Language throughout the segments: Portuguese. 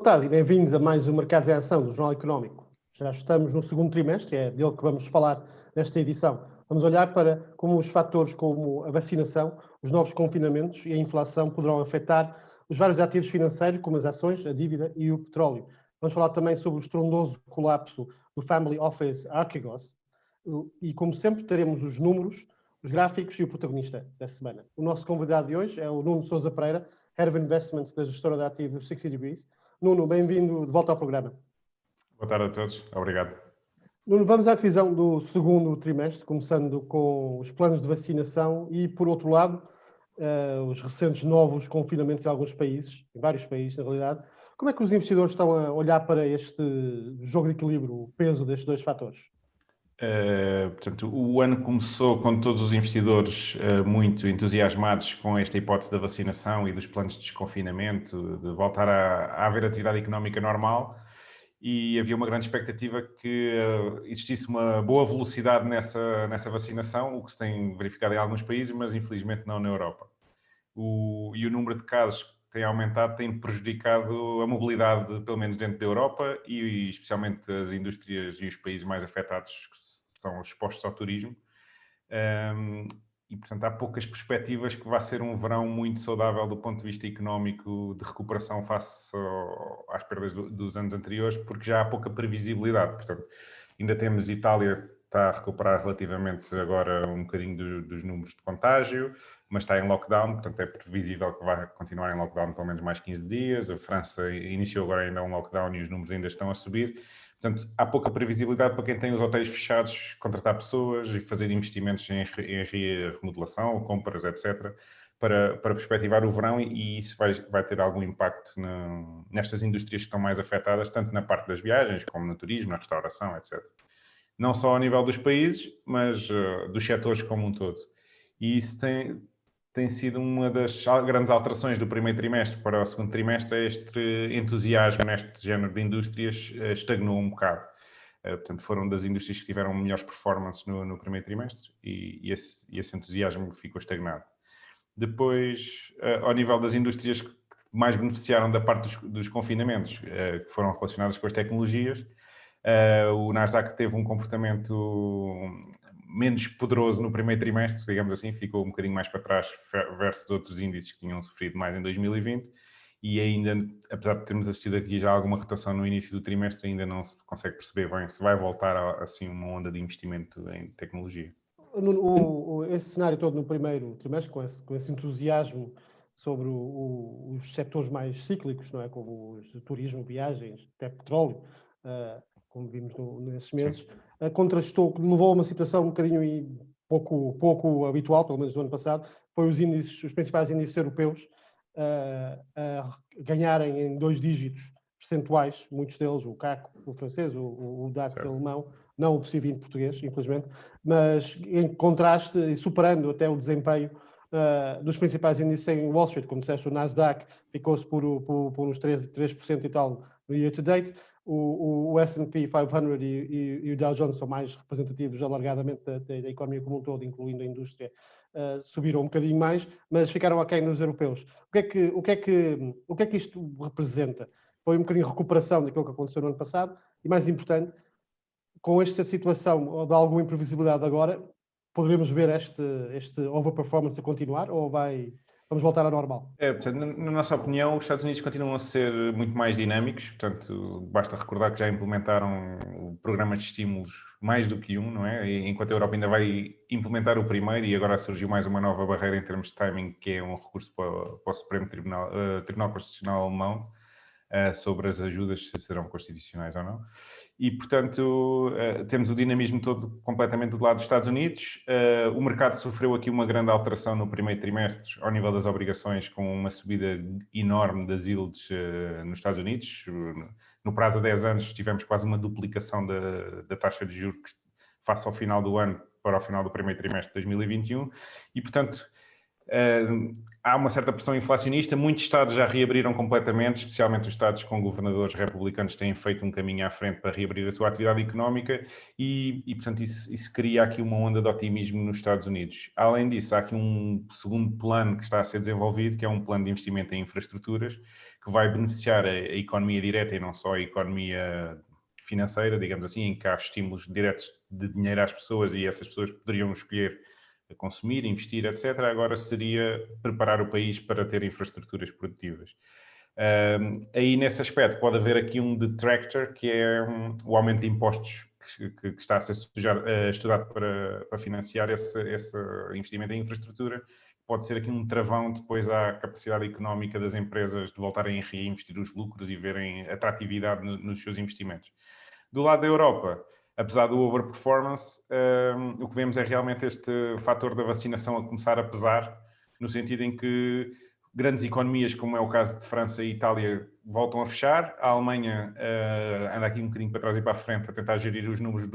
tarde e bem-vindos a mais um Mercados em Ação do Jornal Económico. Já estamos no segundo trimestre, é dele que vamos falar nesta edição. Vamos olhar para como os fatores como a vacinação, os novos confinamentos e a inflação poderão afetar os vários ativos financeiros, como as ações, a dívida e o petróleo. Vamos falar também sobre o estrondoso colapso do Family Office Archegos e, como sempre, teremos os números, os gráficos e o protagonista da semana. O nosso convidado de hoje é o Nuno Sousa Pereira, Head of Investments da gestora de ativos 60 Degrees. Nuno, bem-vindo de volta ao programa. Boa tarde a todos, obrigado. Nuno, vamos à divisão do segundo trimestre, começando com os planos de vacinação e, por outro lado, os recentes novos confinamentos em alguns países, em vários países, na realidade. Como é que os investidores estão a olhar para este jogo de equilíbrio, o peso destes dois fatores? Portanto, o ano começou com todos os investidores muito entusiasmados com esta hipótese da vacinação e dos planos de desconfinamento, de voltar a haver atividade económica normal, e havia uma grande expectativa que existisse uma boa velocidade nessa vacinação, o que se tem verificado em alguns países, mas infelizmente não na Europa. E o número de casos que tem aumentado tem prejudicado a mobilidade, pelo menos dentro da Europa, e especialmente as indústrias e os países mais afetados, que são expostos ao turismo. E, portanto, há poucas perspectivas que vá ser um verão muito saudável do ponto de vista económico, de recuperação face às perdas dos anos anteriores, porque já há pouca previsibilidade. Portanto, ainda temos Itália está a recuperar relativamente agora um bocadinho dos números de contágio, mas está em lockdown, portanto é previsível que vai continuar em lockdown pelo menos mais 15 dias. A França iniciou agora ainda um lockdown e os números ainda estão a subir. Portanto, há pouca previsibilidade para quem tem os hotéis fechados, contratar pessoas e fazer investimentos em remodelação, compras, etc., para perspectivar o verão, e isso vai ter algum impacto nestas indústrias que estão mais afetadas, tanto na parte das viagens, como no turismo, na restauração, etc. Não só ao nível dos países, mas dos setores como um todo. E isso tem sido uma das grandes alterações do primeiro trimestre para o segundo trimestre. Este entusiasmo neste género de indústrias estagnou um bocado. Portanto, foram das indústrias que tiveram melhores performances no primeiro trimestre, e esse entusiasmo ficou estagnado. Depois, ao nível das indústrias que mais beneficiaram da parte dos confinamentos, que foram relacionadas com as tecnologias, o Nasdaq teve um comportamento menos poderoso no primeiro trimestre, digamos assim, ficou um bocadinho mais para trás versus outros índices que tinham sofrido mais em 2020, e ainda, apesar de termos assistido aqui já alguma rotação no início do trimestre, ainda não se consegue perceber bem se vai voltar assim uma onda de investimento em tecnologia. Esse cenário todo no primeiro trimestre, com esse entusiasmo sobre os setores mais cíclicos, não é? Como os de turismo, viagens, até petróleo, como vimos nesses meses, contrastou, levou a uma situação um bocadinho pouco habitual, pelo menos no ano passado, foi os principais índices europeus a ganharem em 2 dígitos percentuais, muitos deles, o CAC, o francês, o DAX alemão, não o PSI 20 português, infelizmente, mas em contraste e superando até o desempenho dos principais índices em Wall Street, como disseste, o Nasdaq ficou-se por uns 3% e tal no year to date, o S&P 500 e o Dow Jones são mais representativos alargadamente da economia como um todo, incluindo a indústria, subiram um bocadinho mais, mas ficaram aquém nos europeus. O que é que isto representa? Foi um bocadinho de recuperação daquilo que aconteceu no ano passado e, mais importante, com esta situação de alguma imprevisibilidade agora, poderemos ver este overperformance a continuar ou vamos voltar ao normal? Portanto, na nossa opinião, os Estados Unidos continuam a ser muito mais dinâmicos, portanto, basta recordar que já implementaram programas de estímulos mais do que um, não é? Enquanto a Europa ainda vai implementar o primeiro, e agora surgiu mais uma nova barreira em termos de timing, que é um recurso para o Supremo Tribunal Constitucional Alemão, sobre as ajudas, se serão constitucionais ou não. E, portanto, temos o dinamismo todo completamente do lado dos Estados Unidos. O mercado sofreu aqui uma grande alteração no primeiro trimestre ao nível das obrigações, com uma subida enorme das yields nos Estados Unidos. No prazo de 10 anos tivemos quase uma duplicação da taxa de juros face ao final do ano para o final do primeiro trimestre de 2021 e, portanto, há uma certa pressão inflacionista. Muitos estados já reabriram completamente, especialmente os estados com governadores republicanos têm feito um caminho à frente para reabrir a sua atividade económica e portanto, isso cria aqui uma onda de otimismo nos Estados Unidos. Além disso, há aqui um segundo plano que está a ser desenvolvido, que é um plano de investimento em infraestruturas, que vai beneficiar a economia direta e não só a economia financeira, digamos assim, em que há estímulos diretos de dinheiro às pessoas e essas pessoas poderiam escolher consumir, investir, etc. Agora seria preparar o país para ter infraestruturas produtivas. Aí, nesse aspecto, pode haver aqui um detractor, que é o aumento de impostos que está a ser estudado para financiar esse investimento em infraestrutura. Pode ser aqui um travão depois à capacidade económica das empresas de voltarem a reinvestir os lucros e verem atratividade nos seus investimentos. Do lado da Europa, apesar do overperformance, o que vemos é realmente este fator da vacinação a começar a pesar, no sentido em que grandes economias, como é o caso de França e Itália, voltam a fechar. A Alemanha anda aqui um bocadinho para trás e para a frente a tentar gerir os números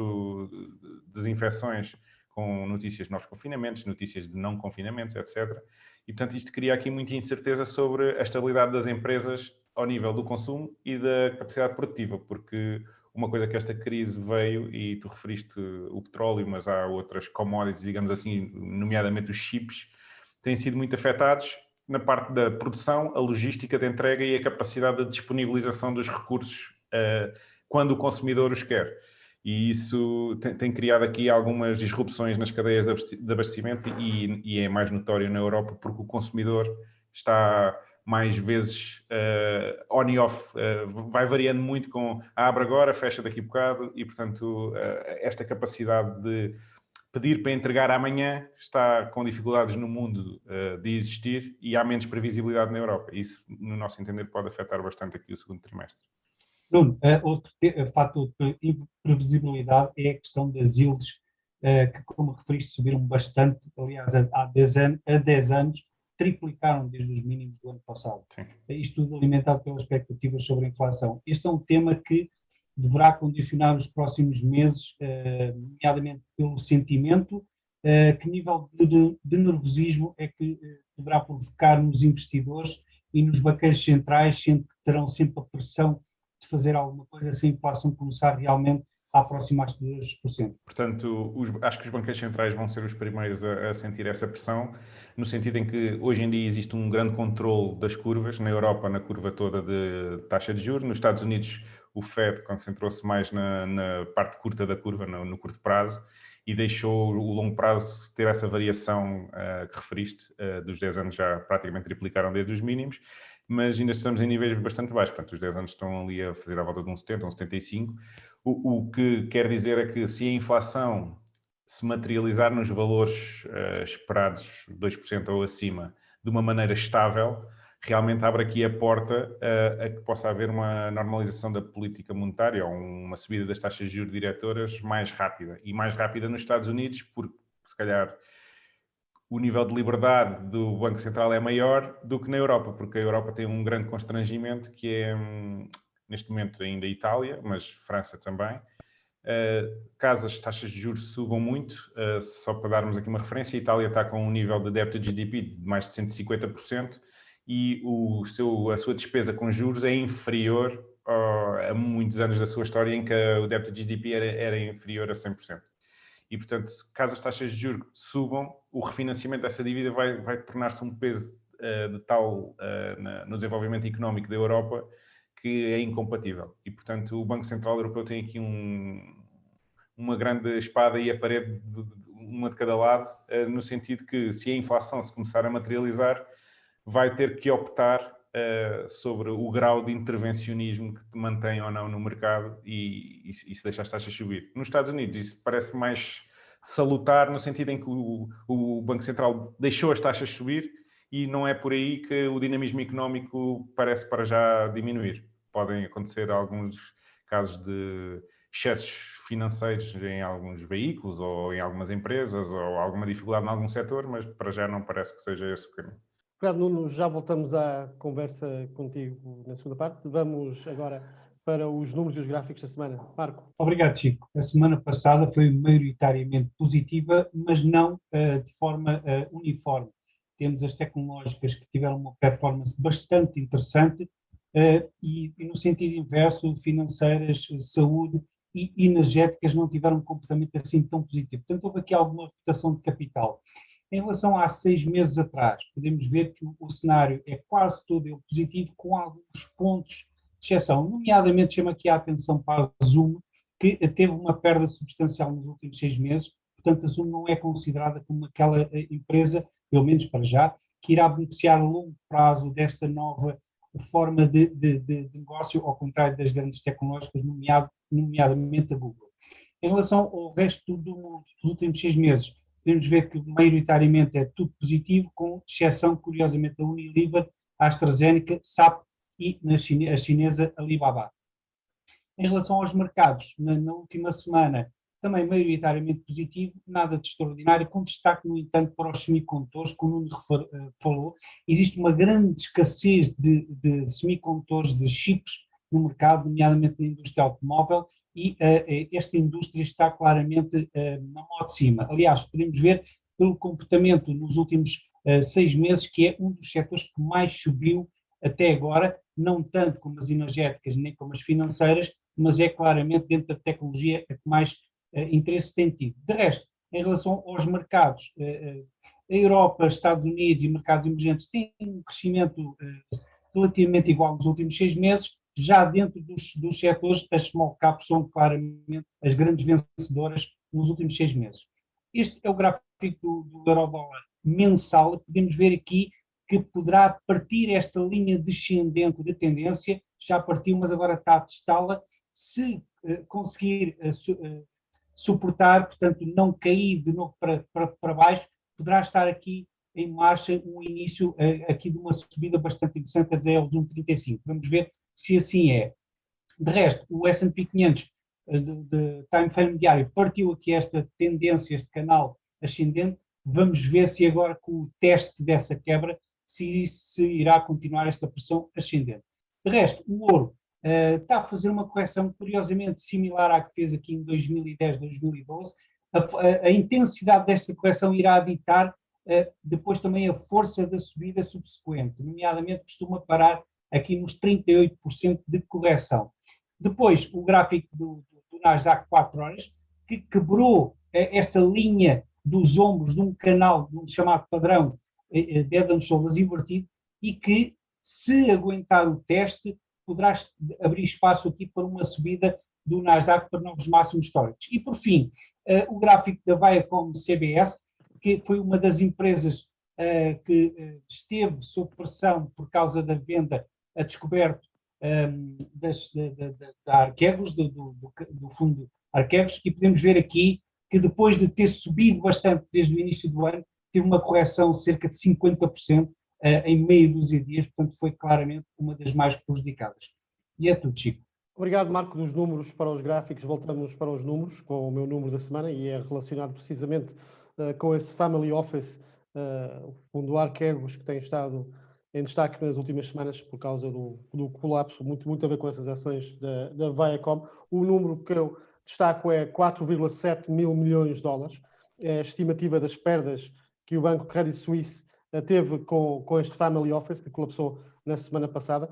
das infecções, com notícias de novos confinamentos, notícias de não confinamentos, etc. E, portanto, isto cria aqui muita incerteza sobre a estabilidade das empresas ao nível do consumo e da capacidade produtiva, porque uma coisa que esta crise veio, e tu referiste o petróleo, mas há outras commodities, digamos assim, nomeadamente os chips, têm sido muito afetados na parte da produção, a logística de entrega e a capacidade de disponibilização dos recursos quando o consumidor os quer. E isso tem criado aqui algumas disrupções nas cadeias de abastecimento e é mais notório na Europa porque o consumidor está mais vezes on e off, vai variando muito com abre agora, fecha daqui a bocado e, portanto, esta capacidade de pedir para entregar amanhã está com dificuldades no mundo de existir e há menos previsibilidade na Europa. Isso, no nosso entender, pode afetar bastante aqui o segundo trimestre. Bruno, outro fator de imprevisibilidade é a questão das yields, que, como referiste, subiram bastante. Aliás, há 10 anos, triplicaram desde os mínimos do ano passado. Sim. Isto tudo alimentado pelas expectativas sobre a inflação. Este é um tema que deverá condicionar os próximos meses, nomeadamente pelo sentimento. Que nível de nervosismo é que deverá provocar nos investidores e nos banqueiros centrais, sendo que terão sempre a pressão de fazer alguma coisa se a inflação começar realmente a aproximar-se dos 2%. Portanto, acho que os banqueiros centrais vão ser os primeiros a sentir essa pressão, no sentido em que hoje em dia existe um grande controle das curvas, na Europa, na curva toda de taxa de juros, nos Estados Unidos o Fed concentrou-se mais na parte curta da curva, no curto prazo, e deixou o longo prazo ter essa variação que referiste, dos 10 anos já praticamente triplicaram desde os mínimos, mas ainda estamos em níveis bastante baixos, portanto os 10 anos estão ali a fazer à volta de um 70, um 75, o que quer dizer é que se a inflação se materializar nos valores esperados, 2% ou acima, de uma maneira estável, realmente abre aqui a porta a que possa haver uma normalização da política monetária ou uma subida das taxas de juros diretoras mais rápida. E mais rápida nos Estados Unidos, porque se calhar o nível de liberdade do Banco Central é maior do que na Europa, porque a Europa tem um grande constrangimento que é, neste momento, ainda a Itália, mas França também. Caso as taxas de juros subam muito, só para darmos aqui uma referência, a Itália está com um nível de débito de GDP de mais de 150% e a sua despesa com juros é inferior a muitos anos da sua história em que o débito de GDP era inferior a 100%. E, portanto, caso as taxas de juros subam, o refinanciamento dessa dívida vai tornar-se um peso de tal no desenvolvimento económico da Europa que é incompatível. E, portanto, o Banco Central Europeu tem aqui uma grande espada e a parede, uma de cada lado, no sentido que, se a inflação se começar a materializar, vai ter que optar sobre o grau de intervencionismo que mantém ou não no mercado e se deixa as taxas subir. Nos Estados Unidos isso parece mais salutar, no sentido em que o Banco Central deixou as taxas subir e não é por aí que o dinamismo económico parece para já diminuir. Podem acontecer alguns casos de excessos financeiros em alguns veículos ou em algumas empresas ou alguma dificuldade em algum setor, mas para já não parece que seja esse o caminho. Obrigado, Nuno. Já voltamos à conversa contigo na segunda parte. Vamos agora para os números e os gráficos da semana. Marco. Obrigado, Chico. A semana passada foi maioritariamente positiva, mas não de forma uniforme. Temos as tecnológicas que tiveram uma performance bastante interessante e no sentido inverso, financeiras, saúde e energéticas não tiveram um comportamento assim tão positivo. Portanto, houve aqui alguma rotação de capital. Em relação a 6 meses atrás, podemos ver que o cenário é quase todo ele positivo, com alguns pontos de exceção, nomeadamente chama aqui a atenção para a Zoom, que teve uma perda substancial nos últimos 6 meses, portanto a Zoom não é considerada como aquela empresa, pelo menos para já, que irá beneficiar a longo prazo desta nova forma de negócio, ao contrário das grandes tecnológicas, nomeadamente a Google. Em relação ao resto do mundo dos últimos 6 meses, podemos ver que maioritariamente é tudo positivo, com exceção, curiosamente, da Unilever, a AstraZeneca, SAP e a chinesa Alibaba. Em relação aos mercados, na última semana, também maioritariamente positivo, nada de extraordinário, com destaque, no entanto, para os semicondutores, como o Nuno falou. Existe uma grande escassez de semicondutores, de chips no mercado, nomeadamente na indústria automóvel, e esta indústria está claramente na mão de cima. Aliás, podemos ver pelo comportamento nos últimos 6 meses, que é um dos setores que mais subiu até agora, não tanto como as energéticas nem como as financeiras, mas é claramente dentro da tecnologia a que mais interesse tem tido. De resto, em relação aos mercados, a Europa, Estados Unidos e mercados emergentes têm um crescimento relativamente igual nos últimos 6 meses. Já dentro dos setores, as small caps são claramente as grandes vencedoras nos últimos 6 meses. Este é o gráfico do euro-dólar mensal. Podemos ver aqui que poderá partir esta linha descendente de tendência, já partiu, mas agora está a testá-la. Se conseguir suportar, portanto, não cair de novo para baixo, poderá estar aqui em marcha um início aqui de uma subida bastante interessante, a dizer aos 1,35. Vamos ver se assim é. De resto, o S&P 500 de time frame diário partiu aqui esta tendência, este canal ascendente. Vamos ver se agora, com o teste dessa quebra, se irá continuar esta pressão ascendente. De resto, o ouro está a fazer uma correção curiosamente similar à que fez aqui em 2010, 2012. A intensidade desta correção irá ditar depois também a força da subida subsequente, nomeadamente costuma parar aqui nos 38% de correção. Depois, o gráfico do Nasdaq 4 horas, que quebrou esta linha dos ombros de um canal, de um chamado padrão Head and Shoulders invertido, e que, se aguentar o teste, poderá abrir espaço aqui para uma subida do Nasdaq para novos máximos históricos. E, por fim, o gráfico da Viacom CBS, que foi uma das empresas que esteve sob pressão por causa da venda a descoberto da Arquegos, do fundo Arquegos, e podemos ver aqui que depois de ter subido bastante desde o início do ano, teve uma correção de cerca de 50% em meia dúzia de dias, portanto foi claramente uma das mais prejudicadas. E é tudo, Chico. Obrigado, Marco, dos números para os gráficos. Voltamos para os números, com o meu número da semana, e é relacionado precisamente com esse Family Office, o fundo Arquegos, que tem estado em destaque nas últimas semanas por causa do colapso, muito a ver com essas ações da Viacom. O número que eu destaco é 4,7 mil milhões de dólares. É a estimativa das perdas que o banco Credit Suisse teve com este Family Office, que colapsou na semana passada.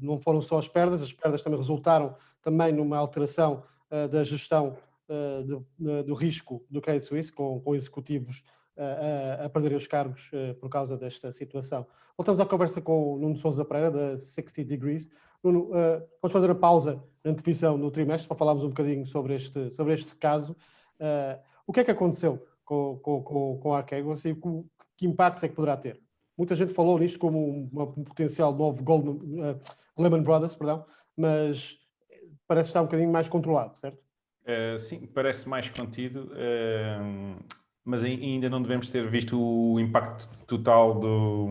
Não foram só as perdas também resultaram também numa alteração da gestão do risco do Credit Suisse, com executivos a perderem os cargos por causa desta situação. Voltamos à conversa com o Nuno Sousa Pereira, da 60 Degrees. Nuno, vamos fazer a pausa na antevisão do trimestre para falarmos um bocadinho sobre este caso. O que é que aconteceu com a Arquegos e que impactos é que poderá ter? Muita gente falou nisto como um potencial novo Lehman Brothers, mas parece estar um bocadinho mais controlado, certo? Sim, parece mais contido, mas ainda não devemos ter visto o impacto total do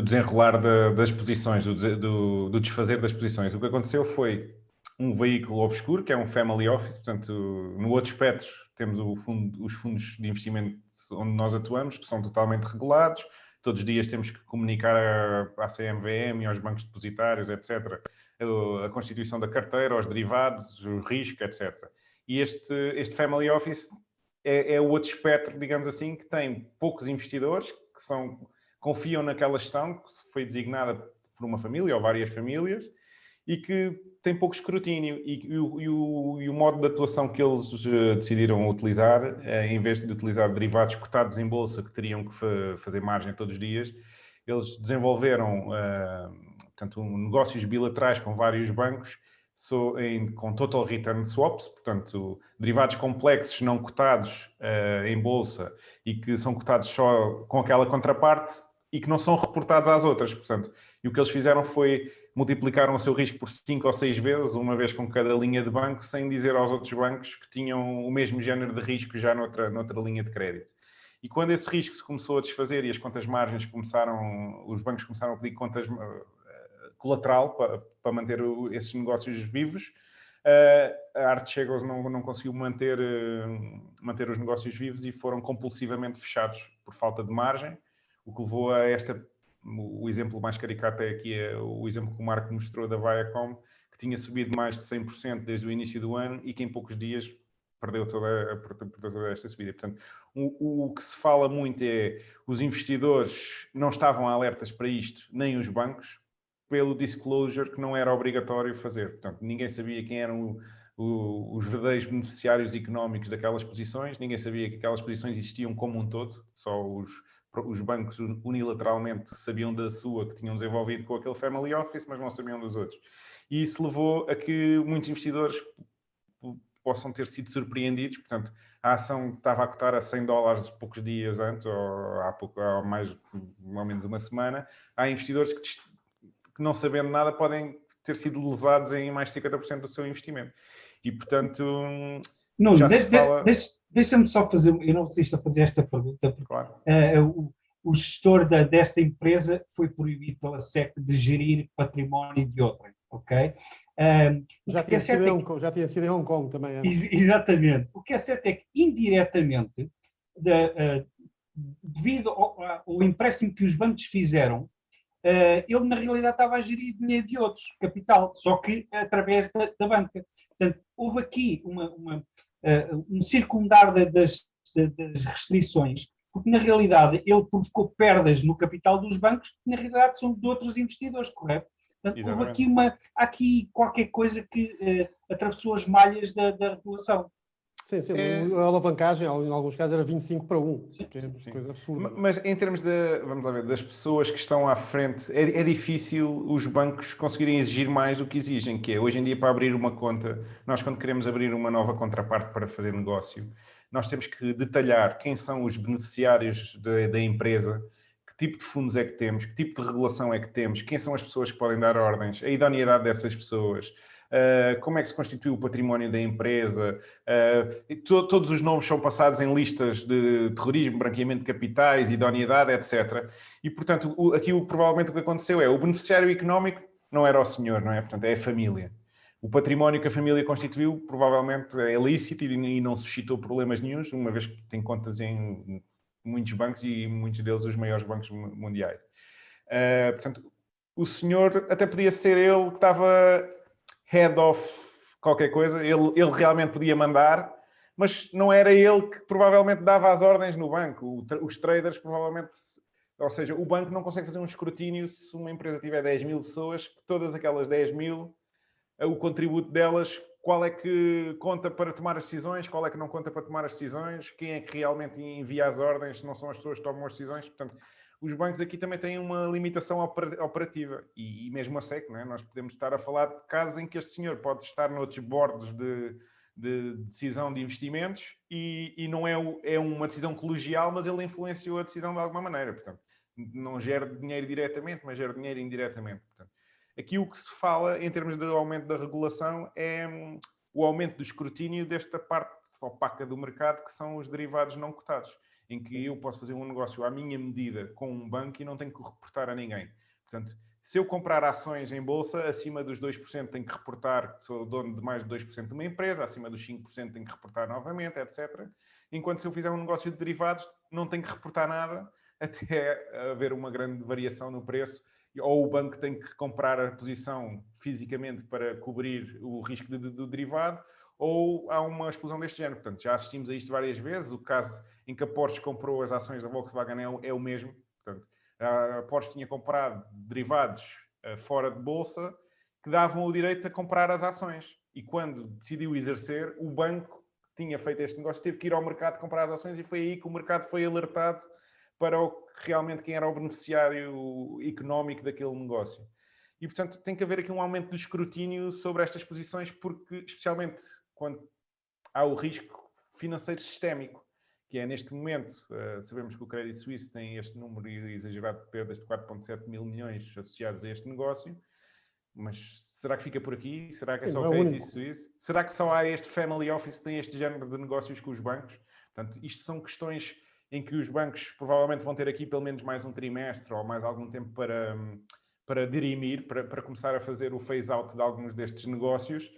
desenrolar das posições, do desfazer das posições. O que aconteceu foi um veículo obscuro, que é um family office, portanto, no outro espectro temos os fundos de investimento onde nós atuamos, que são totalmente regulados. Todos os dias temos que comunicar à CMVM e aos bancos depositários, etc., a constituição da carteira, os derivados, o risco, etc. E este family office é o outro espectro, digamos assim, que tem poucos investidores que confiam naquela gestão que foi designada por uma família ou várias famílias e que tem pouco escrutínio e o modo de atuação que eles decidiram utilizar, em vez de utilizar derivados cotados em bolsa que teriam que fazer margem todos os dias, eles desenvolveram portanto, negócios bilaterais com vários bancos com total return swaps, portanto, derivados complexos não cotados em bolsa e que são cotados só com aquela contraparte e que não são reportados às outras. Portanto, e o que eles fizeram foi multiplicaram o seu risco por 5 ou 6 vezes, uma vez com cada linha de banco, sem dizer aos outros bancos que tinham o mesmo género de risco já noutra linha de crédito. E quando esse risco se começou a desfazer e as contas margens os bancos começaram a pedir contas colateral para manter esses negócios vivos, a Archegos não conseguiu manter os negócios vivos e foram compulsivamente fechados por falta de margem, o que levou a o exemplo mais caricato aqui é o exemplo que o Marco mostrou da Viacom, que tinha subido mais de 100% desde o início do ano e que em poucos dias perdeu toda esta subida. Portanto, o que se fala muito é os investidores não estavam alertas para isto, nem os bancos, pelo disclosure que não era obrigatório fazer. Portanto, ninguém sabia quem eram os verdadeiros beneficiários económicos daquelas posições, ninguém sabia que aquelas posições existiam como um todo, só os bancos unilateralmente sabiam da sua que tinham desenvolvido com aquele family office, mas não sabiam dos outros. E isso levou a que muitos investidores possam ter sido surpreendidos. Portanto, a ação estava a cotar a $100 poucos dias antes, ou há mais ou menos uma semana. Há investidores que não sabendo nada podem ter sido lesados em mais de 50% do seu investimento. E, portanto, não, já se fala... Deixa-me só fazer, eu não resisto a fazer esta pergunta, porque claro. O gestor desta empresa foi proibido pela SEC de gerir património de outrem, ok? Já tinha sido em Hong Kong também. Exatamente. O que é certo é que, indiretamente, devido ao empréstimo que os bancos fizeram, ele na realidade estava a gerir dinheiro de outros, capital, só que através da banca. Portanto, houve aqui um circundar das restrições, porque na realidade ele provocou perdas no capital dos bancos, que na realidade são de outros investidores, correto? Portanto, houve aqui qualquer coisa que atravessou as malhas da regulação. Sim, a alavancagem, em alguns casos, era 25-1, que é coisa absurda. Mas em termos vamos lá ver, das pessoas que estão à frente, é difícil os bancos conseguirem exigir mais do que exigem, que é, hoje em dia, para abrir uma conta, nós quando queremos abrir uma nova contraparte para fazer negócio, nós temos que detalhar quem são os beneficiários da empresa, que tipo de fundos é que temos, que tipo de regulação é que temos, quem são as pessoas que podem dar ordens, a idoneidade dessas pessoas, como é que se constitui o património da empresa, todos os nomes são passados em listas de terrorismo, branqueamento de capitais, idoneidade, etc. E, portanto, provavelmente o que aconteceu é o beneficiário económico não era o senhor, não é? Portanto, é a família. O património que a família constituiu provavelmente é lícito e não suscitou problemas nenhuns, uma vez que tem contas em muitos bancos e muitos deles os maiores bancos mundiais. Portanto, o senhor até podia ser ele que estava head of qualquer coisa, ele realmente podia mandar, mas não era ele que provavelmente dava as ordens no banco. Os traders provavelmente... Ou seja, o banco não consegue fazer um escrutínio se uma empresa tiver 10.000 pessoas, que todas aquelas 10.000... o contributo delas, qual é que conta para tomar as decisões, qual é que não conta para tomar as decisões, quem é que realmente envia as ordens, se não são as pessoas que tomam as decisões. Portanto, os bancos aqui também têm uma limitação operativa. E mesmo a SEC, não é? Nós podemos estar a falar de casos em que este senhor pode estar noutros boards de decisão de investimentos e não é uma decisão colegial, mas ele influenciou a decisão de alguma maneira. Portanto, não gera dinheiro diretamente, mas gera dinheiro indiretamente. Portanto, aqui o que se fala, em termos de aumento da regulação, é o aumento do escrutínio desta parte opaca do mercado, que são os derivados não cotados, em que eu posso fazer um negócio à minha medida com um banco e não tenho que reportar a ninguém. Portanto, se eu comprar ações em bolsa, acima dos 2% tenho que reportar que sou dono de mais de 2% de uma empresa, acima dos 5% tenho que reportar novamente, etc. Enquanto se eu fizer um negócio de derivados, não tenho que reportar nada, até haver uma grande variação no preço, ou o banco tem que comprar a posição fisicamente para cobrir o risco do derivado, ou há uma exclusão deste género. Portanto, já assistimos a isto várias vezes. O caso em que a Porsche comprou as ações da Volkswagen é o mesmo. Portanto, a Porsche tinha comprado derivados fora de bolsa que davam o direito a comprar as ações. E quando decidiu exercer, o banco que tinha feito este negócio teve que ir ao mercado comprar as ações, e foi aí que o mercado foi alertado para realmente quem era o beneficiário económico daquele negócio. E, portanto, tem que haver aqui um aumento do escrutínio sobre estas posições, porque, especialmente quando há o risco financeiro sistémico, que é, neste momento, sabemos que o Credit Suisse tem este número exagerado de perdas de 4,7 mil milhões associados a este negócio, mas será que fica por aqui? Será que é só o Credit Suisse? Será que só há este family office que tem este género de negócios com os bancos? Portanto, isto são questões em que os bancos provavelmente vão ter aqui pelo menos mais um trimestre ou mais algum tempo para dirimir, para começar a fazer o phase-out de alguns destes negócios,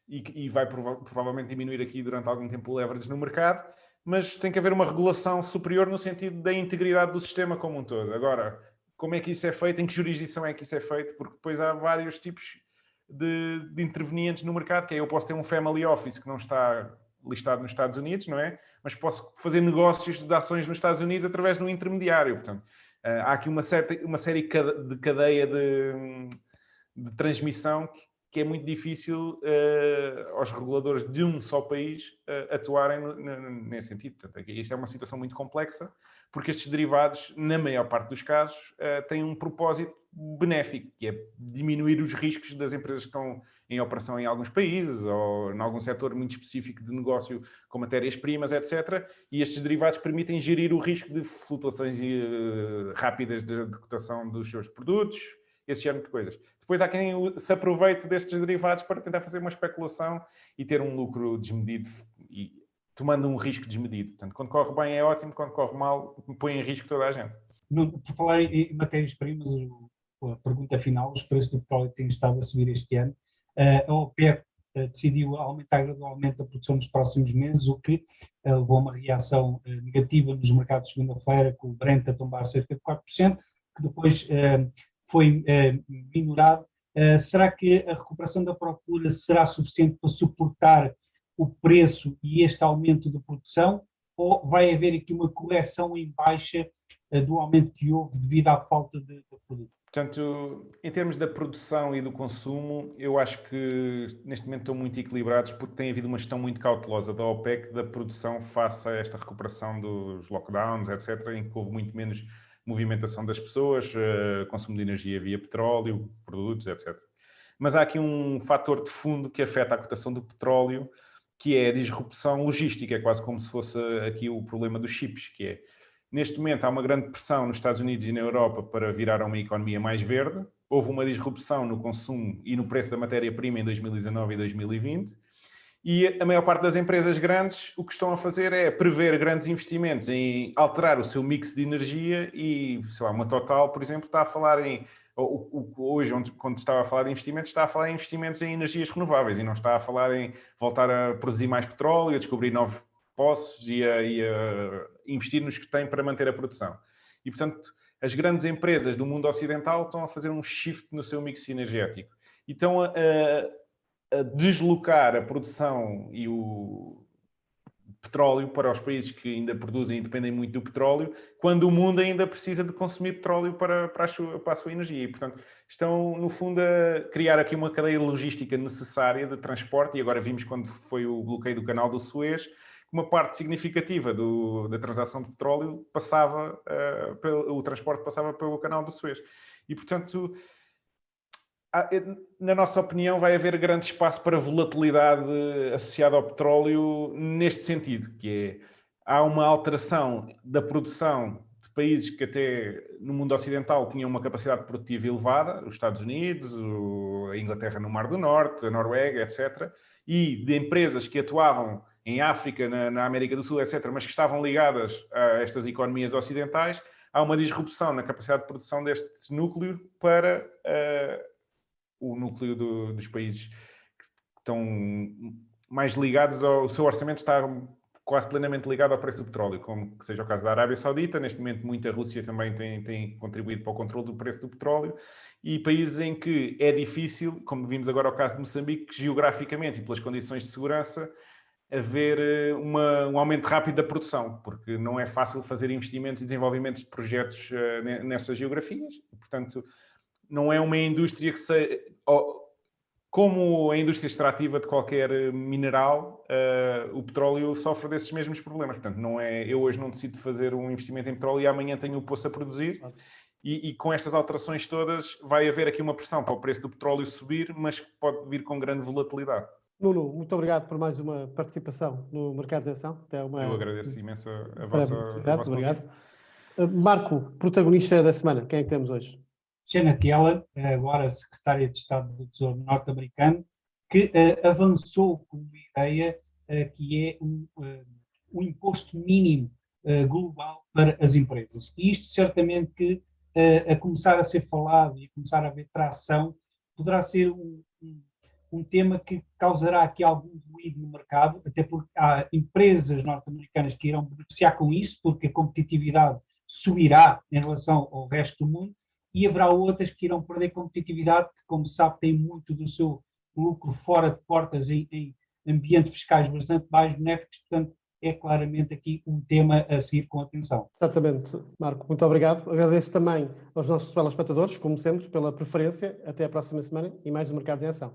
e vai provavelmente diminuir aqui durante algum tempo o leverage no mercado, mas tem que haver uma regulação superior no sentido da integridade do sistema como um todo. Agora, como é que isso é feito? Em que jurisdição é que isso é feito? Porque depois há vários tipos de intervenientes no mercado, que é, eu posso ter um family office que não está listado nos Estados Unidos, não é? Mas posso fazer negócios de ações nos Estados Unidos através de um intermediário. Portanto, há aqui uma série de cadeia de transmissão que é muito difícil aos reguladores de um só país atuarem nesse sentido. Portanto, isto é uma situação muito complexa, porque estes derivados, na maior parte dos casos, têm um propósito benéfico, que é diminuir os riscos das empresas que estão em operação em alguns países ou em algum setor muito específico de negócio com matérias-primas, etc. E estes derivados permitem gerir o risco de flutuações rápidas de cotação dos seus produtos, esse género de coisas. Depois há quem se aproveite destes derivados para tentar fazer uma especulação e ter um lucro desmedido, e tomando um risco desmedido. Portanto, quando corre bem é ótimo, quando corre mal põe em risco toda a gente. Por falar em matérias-primas, a pergunta final: os preços do petróleo têm estado a subir este ano. A OPEP decidiu aumentar gradualmente a produção nos próximos meses, o que levou a uma reação negativa nos mercados de segunda-feira, com o Brent a tombar cerca de 4%, que depois foi minorado. Será que a recuperação da procura será suficiente para suportar o preço e este aumento de produção, ou vai haver aqui uma correção em baixa do aumento que houve devido à falta de produto? Portanto, em termos da produção e do consumo, eu acho que neste momento estão muito equilibrados, porque tem havido uma gestão muito cautelosa da OPEC da produção face a esta recuperação dos lockdowns, etc., em que houve muito menos movimentação das pessoas, consumo de energia via petróleo, produtos, etc. Mas há aqui um fator de fundo que afeta a cotação do petróleo, que é a disrupção logística, é quase como se fosse aqui o problema dos chips, que é, neste momento há uma grande pressão nos Estados Unidos e na Europa para virar a uma economia mais verde. Houve uma disrupção no consumo e no preço da matéria-prima em 2019 e 2020. E a maior parte das empresas grandes o que estão a fazer é prever grandes investimentos em alterar o seu mix de energia e, sei lá, uma Total, por exemplo, está a falar em... Hoje, quando estava a falar de investimentos, está a falar em investimentos em energias renováveis e não está a falar em voltar a produzir mais petróleo, a descobrir novos poços e a investir nos que têm para manter a produção. E, portanto, as grandes empresas do mundo ocidental estão a fazer um shift no seu mix energético. E estão a deslocar a produção e o petróleo para os países que ainda produzem e dependem muito do petróleo, quando o mundo ainda precisa de consumir petróleo para a sua energia. E, portanto, estão, no fundo, a criar aqui uma cadeia logística necessária de transporte, e agora vimos quando foi o bloqueio do canal do Suez, uma parte significativa da transação de petróleo passava, o transporte passava pelo canal do Suez. E, portanto, na nossa opinião, vai haver grande espaço para volatilidade associada ao petróleo neste sentido, que é, há uma alteração da produção de países que até no mundo ocidental tinham uma capacidade produtiva elevada, os Estados Unidos, a Inglaterra no Mar do Norte, a Noruega, etc., e de empresas que atuavam em África, na América do Sul, etc., mas que estavam ligadas a estas economias ocidentais. Há uma disrupção na capacidade de produção deste núcleo para o núcleo dos países que estão mais ligados o seu orçamento está quase plenamente ligado ao preço do petróleo, como que seja o caso da Arábia Saudita. Neste momento, muita Rússia também tem contribuído para o controle do preço do petróleo, e países em que é difícil, como vimos agora o caso de Moçambique, geograficamente e pelas condições de segurança, haver um aumento rápido da produção, porque não é fácil fazer investimentos e desenvolvimentos de projetos nessas geografias. Portanto, não é uma indústria como a indústria extrativa de qualquer mineral, o petróleo sofre desses mesmos problemas. Portanto, não é, eu hoje não decido fazer um investimento em petróleo e amanhã tenho o poço a produzir. E com estas alterações todas vai haver aqui uma pressão para o preço do petróleo subir, mas pode vir com grande volatilidade. Nuno, muito obrigado por mais uma participação no Mercado de Ação. Eu agradeço imenso a vossa obrigado. Marco, protagonista da semana, quem é que temos hoje? Janet Yellen, agora secretária de Estado do Tesouro norte-americano, que avançou com uma ideia que é um imposto mínimo global para as empresas. E isto certamente que, a começar a ser falado e a começar a haver tração, poderá ser um tema que causará aqui algum ruído no mercado, até porque há empresas norte-americanas que irão beneficiar com isso, porque a competitividade subirá em relação ao resto do mundo, e haverá outras que irão perder competitividade, que, como se sabe, têm muito do seu lucro fora de portas em ambientes fiscais bastante mais benéficos, portanto, é claramente aqui um tema a seguir com atenção. Certamente, Marco, muito obrigado. Agradeço também aos nossos telespectadores, como sempre, pela preferência. Até a próxima semana e mais um Mercados em Ação.